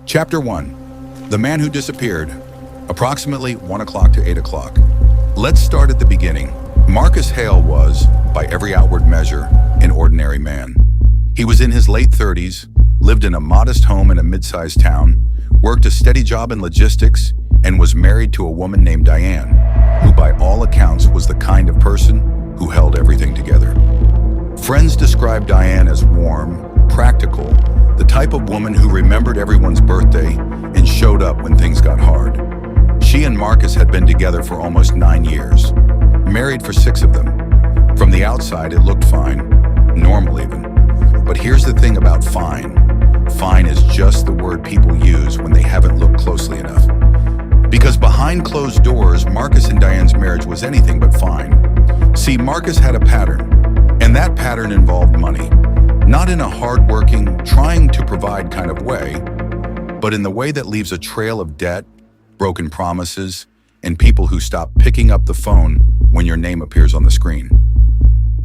Chapter 1. The Man Who Disappeared. Approximately 1 o'clock to 8 o'clock. Let's start at the beginning. Marcus Hale was, by every outward measure, an ordinary man. He was in his late 30s, lived in a modest home in a mid-sized town, worked a steady job in logistics, and was married to a woman named Diane, who by all accounts was the kind of person who held everything together. Friends described Diane as warm, practical, the type of woman who remembered everyone's birthday and showed up when things got hard. She and Marcus had been together for almost 9 years, married for 6 of them. From the outside, it looked fine, normal even. But here's the thing about fine. Fine is just the word people use when they haven't looked closely enough. Because behind closed doors, Marcus and Diane's marriage was anything but fine. See, Marcus had a pattern, and that pattern involved money. Not in a hard-working, trying to provide kind of way, but in the way that leaves a trail of debt, broken promises, and people who stop picking up the phone when your name appears on the screen.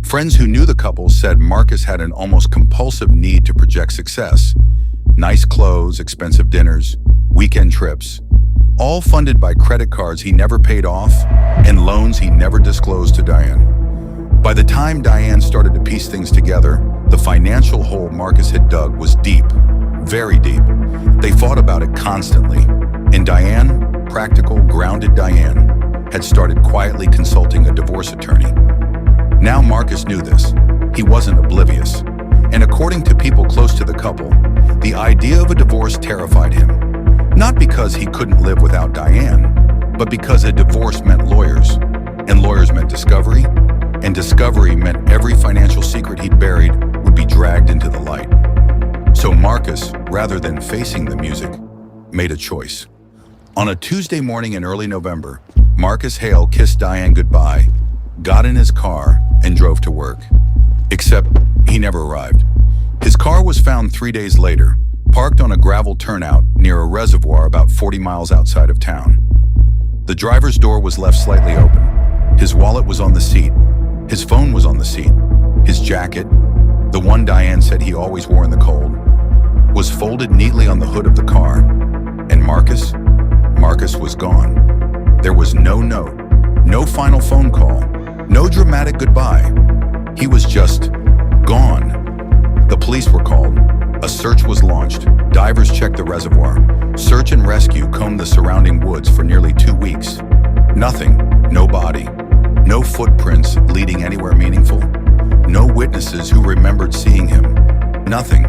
Friends who knew the couple said Marcus had an almost compulsive need to project success. Nice clothes, expensive dinners, weekend trips, all funded by credit cards he never paid off and loans he never disclosed to Diane. By the time Diane started to piece things together, the financial hole Marcus had dug was deep, very deep. They fought about it constantly, and Diane, practical, grounded Diane, had started quietly consulting a divorce attorney. Now Marcus knew this. He wasn't oblivious. And according to people close to the couple, the idea of a divorce terrified him. Not because he couldn't live without Diane, but because a divorce meant lawyers, and lawyers meant discovery, and discovery meant every financial secret he'd buried would be dragged into the light. So Marcus, rather than facing the music, made a choice. On a Tuesday morning in early November, Marcus Hale kissed Diane goodbye, got in his car, and drove to work. Except he never arrived. His car was found 3 days later, parked on a gravel turnout near a reservoir about 40 miles outside of town. The driver's door was left slightly open. His wallet was on the seat. His phone was on the seat. His jacket, the one Diane said he always wore in the cold, was folded neatly on the hood of the car. And Marcus was gone. There was no note, no final phone call, no dramatic goodbye. He was just gone. The police were called. A search was launched. Divers checked the reservoir. Search and rescue combed the surrounding woods for nearly 2 weeks. Nothing, no body, no footprints leading anywhere meaningful, no witnesses who remembered seeing him, nothing.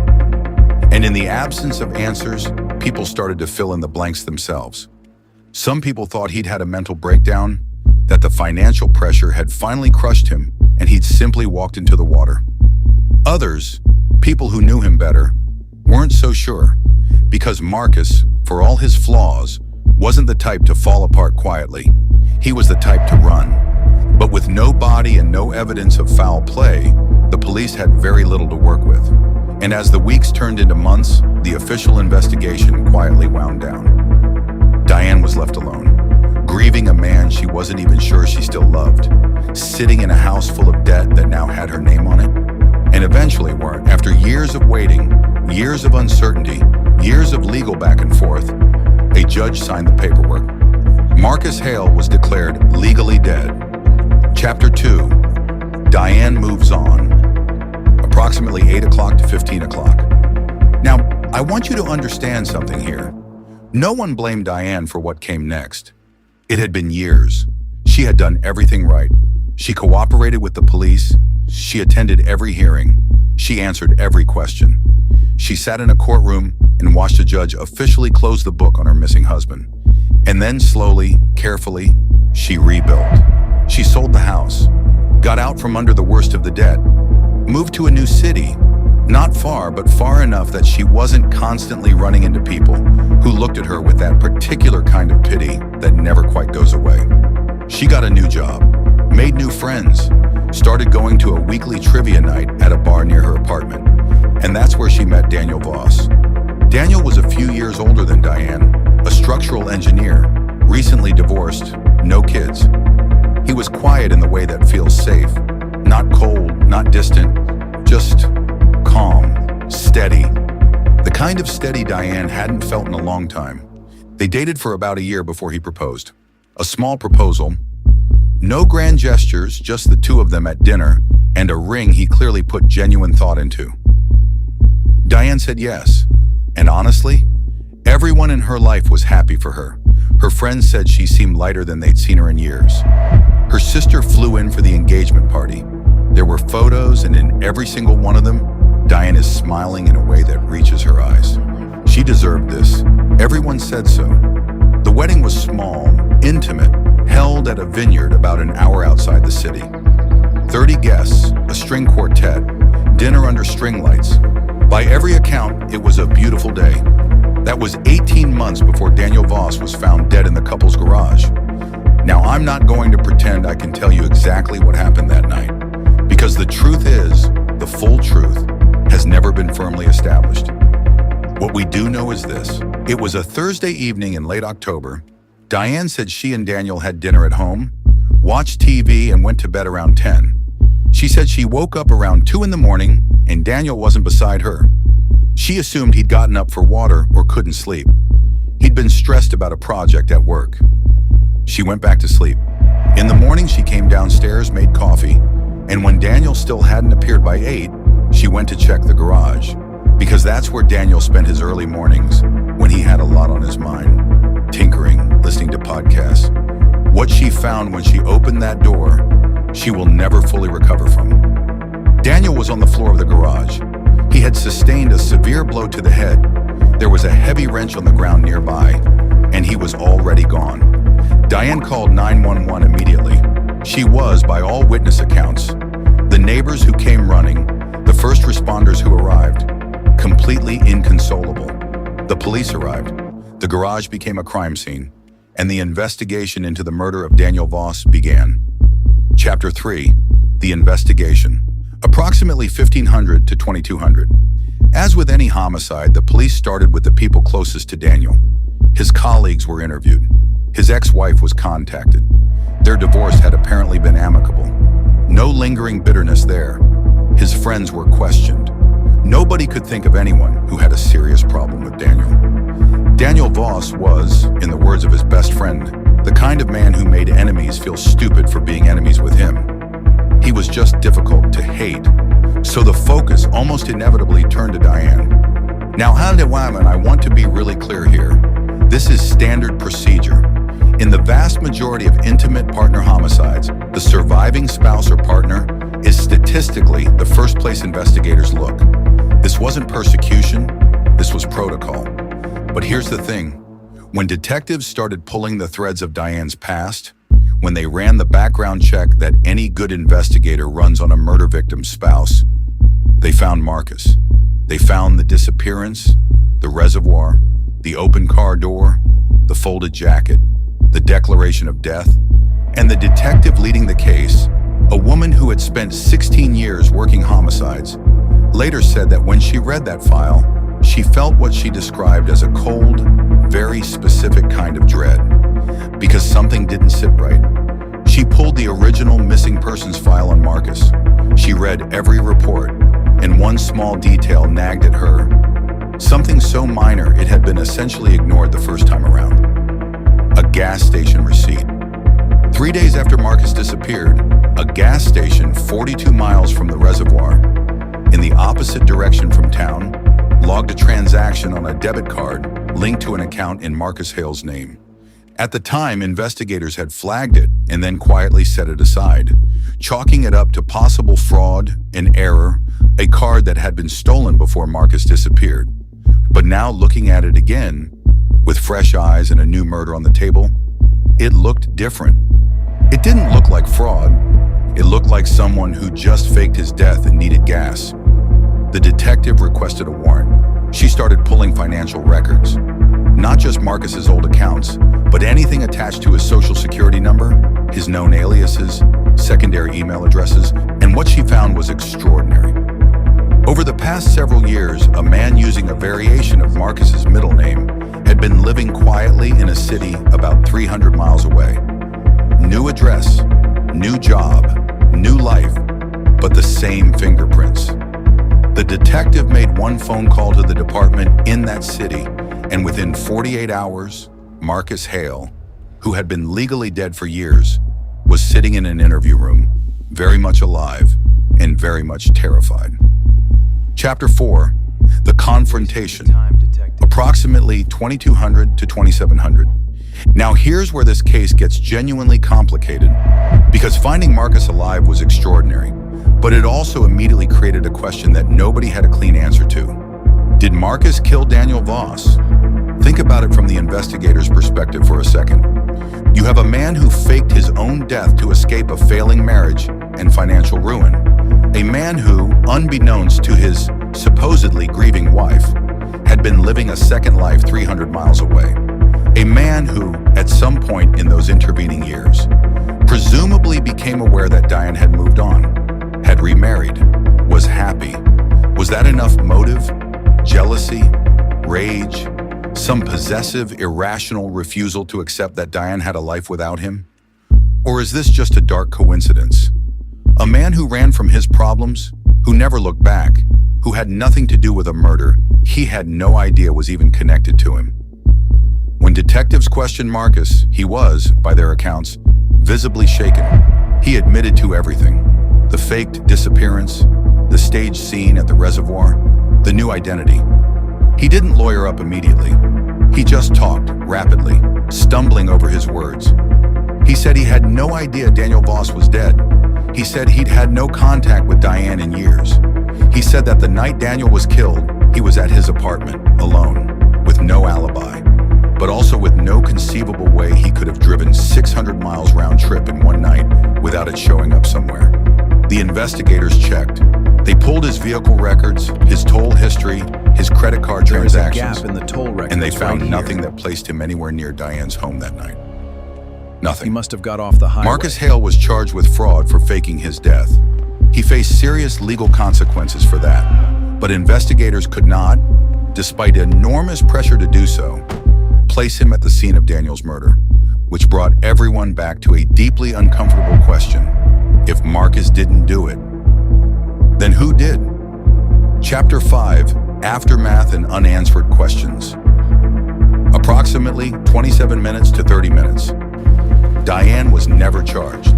And in the absence of answers, people started to fill in the blanks themselves. Some people thought he'd had a mental breakdown, that the financial pressure had finally crushed him and he'd simply walked into the water. Others, people who knew him better, weren't so sure, because Marcus, for all his flaws, wasn't the type to fall apart quietly. He was the type to run. But with no body and no evidence of foul play, the police had very little to work with. And as the weeks turned into months, the official investigation quietly wound down. Diane was left alone, grieving a man she wasn't even sure she still loved, sitting in a house full of debt that now had her name on it. And eventually, after years of waiting, years of uncertainty, years of legal back and forth, a judge signed the paperwork. Marcus Hale was declared legally dead. Chapter 2. Diane moves on. Approximately 8 o'clock to 15 o'clock. Now, I want you to understand something here. No one blamed Diane for what came next. It had been years. She had done everything right. She cooperated with the police. She attended every hearing. She answered every question. She sat in a courtroom and watched a judge officially close the book on her missing husband. And then slowly, carefully, she rebuilt. She sold the house, got out from under the worst of the debt, moved to a new city, not far, but far enough that she wasn't constantly running into people who looked at her with that particular kind of pity that never quite goes away. She got a new job, made new friends, started going to a weekly trivia night at a bar near her apartment, and that's where she met Daniel Voss. Daniel was a few years older than Diane, a structural engineer, recently divorced, no kids. He was quiet in the way that feels safe, not cold, not distant, just calm, steady, the kind of steady Diane hadn't felt in a long time. They dated for about a year before he proposed. A small proposal. No grand gestures, just the two of them at dinner, and a ring he clearly put genuine thought into. Diane said yes, and honestly, everyone in her life was happy for her. Her friends said she seemed lighter than they'd seen her in years. Her sister flew in for the engagement party. There were photos, and in every single one of them, Diane is smiling in a way that reaches her eyes. She deserved this. Everyone said so. The wedding was small, intimate, held at a vineyard about an hour outside the city. 30 guests, a string quartet, dinner under string lights. By every account, it was a beautiful day. That was 18 months before Daniel Voss was found dead in the couple's garage. Now, I'm not going to pretend I can tell you exactly what happened that night, because the truth is, the full truth has never been firmly established. What we do know is this. It was a Thursday evening in late October. Diane said she and Daniel had dinner at home, watched TV, and went to bed around 10. She said she woke up around 2 in the morning and Daniel wasn't beside her. She assumed he'd gotten up for water or couldn't sleep. He'd been stressed about a project at work. She went back to sleep. In the morning, she came downstairs, made coffee, and when Daniel still hadn't appeared by 8, she went to check the garage, because that's where Daniel spent his early mornings when he had a lot on his mind, tinkering, listening to podcasts. What she found when she opened that door, she will never fully recover from. Daniel was on the floor of the garage. He had sustained a severe blow to the head. There was a heavy wrench on the ground nearby, and he was already gone. Diane called 911 immediately. She was, by all witness accounts, the neighbors who came running, the first responders who arrived, completely inconsolable. The police arrived. The garage became a crime scene, and the investigation into the murder of Daniel Voss began. Chapter 3, The Investigation. Approximately 1500 to 2200. As with any homicide, the police started with the people closest to Daniel. His colleagues were interviewed. His ex-wife was contacted. Their divorce had apparently been amicable. No lingering bitterness there. His friends were questioned. Nobody could think of anyone who had a serious problem with Daniel. Daniel Voss was, in the words of his best friend, the kind of man who made enemies feel stupid for being enemies with him. He was just difficult to hate. So the focus almost inevitably turned to Diane. Now, I want to be really clear here. This is standard procedure. In the vast majority of intimate partner homicides, the surviving spouse or partner is statistically the first place investigators look. This wasn't persecution, this was protocol. But here's the thing. When detectives started pulling the threads of Diane's past, when they ran the background check that any good investigator runs on a murder victim's spouse, they found Marcus. They found the disappearance, the reservoir, the open car door, the folded jacket, the declaration of death, and the detective leading the case, a woman who had spent 16 years working homicides, later said that when she read that file, she felt what she described as a cold, very specific kind of dread, because something didn't sit right. She pulled the original missing persons file on Marcus. She read every report, and one small detail nagged at her. Something so minor it had been essentially ignored the first time around. A gas station receipt. 3 days after Marcus disappeared, a gas station 42 miles from the reservoir, in the opposite direction from town, logged a transaction on a debit card linked to an account in Marcus Hale's name. At the time, investigators had flagged it and then quietly set it aside, chalking it up to possible fraud, an error, a card that had been stolen before Marcus disappeared. But now, looking at it again, with fresh eyes and a new murder on the table, it looked different. It didn't look like fraud. It looked like someone who just faked his death and needed gas. The detective requested a warrant. She started pulling financial records. Not just Marcus's old accounts, but anything attached to his social security number, his known aliases, secondary email addresses, and what she found was extraordinary. Over the past several years, a man using a variation of Marcus's middle name had been living quietly in a city about 300 miles away. New address, new job, new life, but the same fingerprints. The detective made one phone call to the department in that city, and within 48 hours, Marcus Hale, who had been legally dead for years, was sitting in an interview room, very much alive and very much terrified. Chapter 4, The Confrontation, approximately 2200 to 2700. Now here's where this case gets genuinely complicated, because finding Marcus alive was extraordinary, but it also immediately created a question that nobody had a clean answer to. Did Marcus kill Daniel Voss? Think about it from the investigator's perspective for a second. You have a man who faked his own death to escape a failing marriage and financial ruin. A man who, unbeknownst to his supposedly grieving wife, had been living a second life 300 miles away. A man who, at some point in those intervening years, presumably became aware that Diane had moved on, had remarried, was happy. Was that enough motive, jealousy, rage, some possessive, irrational refusal to accept that Diane had a life without him? Or is this just a dark coincidence? A man who ran from his problems, who never looked back, who had nothing to do with a murder he had no idea was even connected to him. When detectives questioned Marcus, he was, by their accounts, visibly shaken. He admitted to everything: the faked disappearance, the staged scene at the reservoir, the new identity. He didn't lawyer up immediately. He just talked, rapidly, stumbling over his words. He said he had no idea Daniel Voss was dead. He said he'd had no contact with Diane in years. He said that the night Daniel was killed, he was at his apartment, alone, with no alibi, but also with no conceivable way he could have driven 600 miles round trip in one night without it showing up somewhere. The investigators checked. They pulled his vehicle records, his toll history, his credit card transactions, There is a gap in the toll records and they found right nothing here. that placed him anywhere near Diane's home that night. Nothing. He must have got off the highway. Marcus Hale was charged with fraud for faking his death. He faced serious legal consequences for that, but investigators could not, despite enormous pressure to do so, place him at the scene of Daniel's murder, which brought everyone back to a deeply uncomfortable question. If Marcus didn't do it, then who did? Chapter 5, Aftermath and Unanswered Questions. Approximately 27 minutes to 30 minutes. Diane was never charged.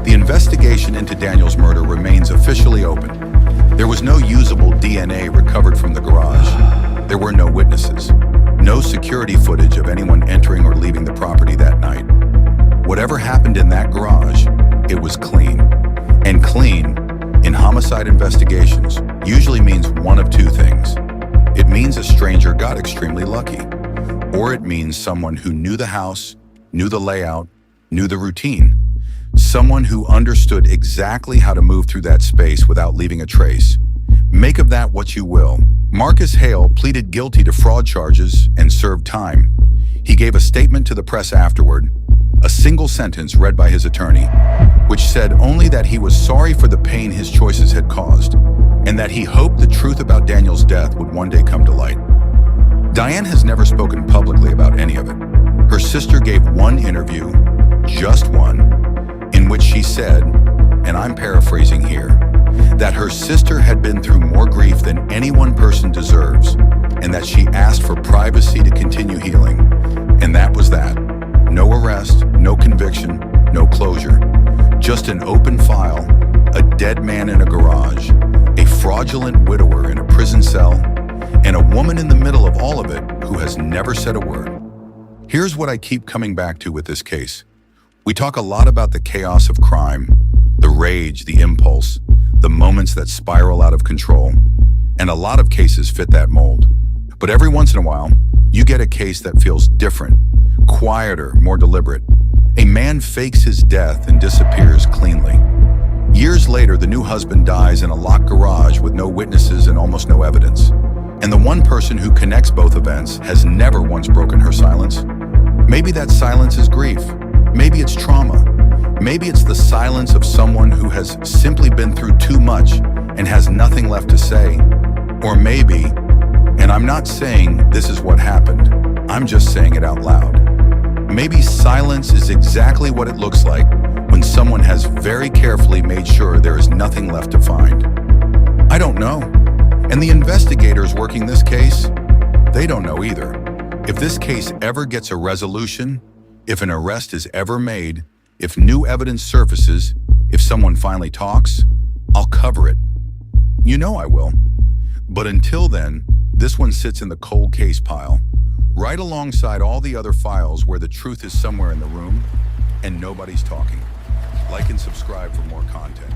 The investigation into Daniel's murder remains officially open. There was no usable DNA recovered from the garage. There were no witnesses. No security footage of anyone entering or leaving the property that night. Whatever happened in that garage, it was clean. And clean, in homicide investigations, usually means one of two things. It means a stranger got extremely lucky, or it means someone who knew the house, knew the layout, knew the routine. Someone who understood exactly how to move through that space without leaving a trace. Make of that what you will. Marcus Hale pleaded guilty to fraud charges and served time. He gave a statement to the press afterward, a single sentence read by his attorney, which said only that he was sorry for the pain his choices had caused, and that he hoped the truth about Daniel's death would one day come to light. Diane has never spoken publicly about any of it. Her sister gave one interview, just one, in which she said, and I'm paraphrasing here, that her sister had been through more grief than any one person deserves, and that she asked for privacy to continue healing. And that was that. No arrest, no conviction, no closure. Just an open file, a dead man in a garage, a fraudulent widower in a prison cell, and a woman in the middle of all of it who has never said a word. Here's what I keep coming back to with this case. We talk a lot about the chaos of crime, the rage, the impulse, the moments that spiral out of control, and a lot of cases fit that mold. But every once in a while, you get a case that feels different, quieter, more deliberate. A man fakes his death and disappears cleanly. Years later, the new husband dies in a locked garage with no witnesses and almost no evidence. And the one person who connects both events has never once broken her silence. Maybe that silence is grief. Maybe it's trauma. Maybe it's the silence of someone who has simply been through too much and has nothing left to say. Or maybe, and I'm not saying this is what happened, I'm just saying it out loud. Maybe silence is exactly what it looks like when someone has very carefully made sure there is nothing left to find. I don't know. And the investigators working this case, they don't know either. If this case ever gets a resolution, if an arrest is ever made, if new evidence surfaces, if someone finally talks, I'll cover it. You know I will. But until then, this one sits in the cold case pile, right alongside all the other files where the truth is somewhere in the room and nobody's talking. Like and subscribe for more content.